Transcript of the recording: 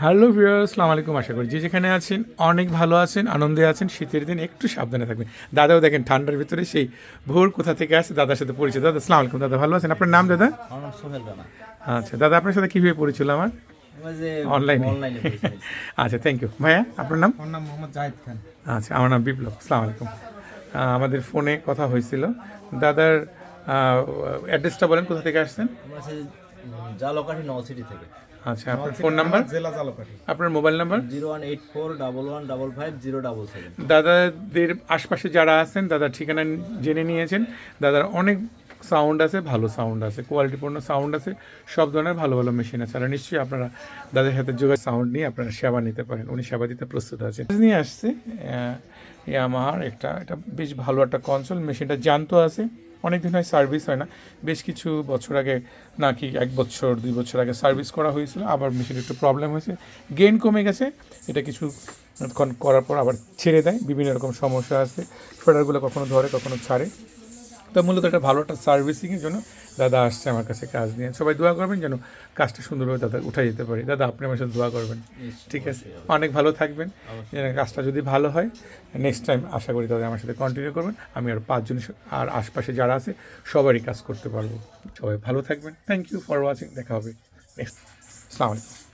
Hello viewers, আসসালামু আলাইকুম। আশা করি যে যেখানে আছেন অনেক ভালো আছেন, আনন্দে আছেন। শীতের দিন একটু সাবধানে থাকবেন। দাদাও দেখেন ঠান্ডার ভিতরে সেই ভোর কোথা থেকে আসে দাদার সাথে পরিচয়। দাদা আসসালামু আলাইকুম। দাদা ভালো আছেন? আপনার নাম দাদা? আমার নাম সোহেল রানা। আচ্ছা দাদা, আপনার সাথে কীভাবে পরিচয় হলো আমার? ওই যে অনলাইনে। অনলাইনে পরীক্ষা দিচ্ছি। আচ্ছা, থ্যাংক ইউ। ভাইয়া আপনার নাম? আমার নাম মোহাম্মদ জাহিদ খান। আচ্ছা, আমার নাম বিপ্লব। আসসালামু আলাইকুম। আমাদের ফোনে কথা হয়েছিল। দাদার অ্যাড্রেসটা বলেন, কোথা থেকে আসছেন? আমরা আছি জালকাঠি নলসিটি থেকে। আচ্ছা, আপনার ফোন নাম্বার, জেলা জালকাঠি। আপনার মোবাইল নাম্বার? 01841155077। দাদাদের আশপাশে যারা আছেন দাদার ঠিকানা জেনে নিয়েছেন। দাদার অনেক সাউন্ড আছে, ভালো সাউন্ড আছে, কোয়ালিটিপূর্ণ সাউন্ড আছে, সব ধরনের ভালো ভালো মেশিন আছে। আর নিশ্চয়ই আপনারা দাদার সাথে যোগাযোগ সাউন্ড নিয়ে আপনারা সেবা নিতে পারেন। উনি সেবা দিতে প্রস্তুত আছেন। নিয়ে আসছে আমার এটা বেশ ভালো একটা কনসোল। মেশিনটা জানতো আছে, অনেক দিন হয় সার্ভিস হয় না। বেশ কিছু বছর আগে, নাকি 1 বছর 2 বছর আগে সার্ভিস করা হয়েছিল। আবার মেশিনের একটু প্রবলেম হয়েছে, গেইন কমে গেছে। এটা কিছু করার পর আবার ছেড়ে দেয়, বিভিন্ন রকম সমস্যা আছে। ফেডারগুলো কখনো ধরে কখনো ছাড়ে। তো মূলত একটা ভালো একটা সার্ভিসিংয়ের জন্য দাদা আসছে আমার কাছে কাজ নিয়ে। সবাই দোয়া করবেন যেন কাজটা সুন্দরভাবে দাদা উঠাই যেতে পারি। দাদা আপনি আমার সাথে দোয়া করবেন, ঠিক আছে? অনেক ভালো থাকবেন। যেন কাজটা যদি ভালো হয়, নেক্সট টাইম আশা করি দাদা আমার সাথে কন্টিনিউ করবেন। আমি আর 5 জন আর আশপাশে যারা আছে সবারই কাজ করতে পারবো। সবাই ভালো থাকবেন। Thank you for watching. দেখা হবে নেক্সট। আসসালামু আলাইকুম।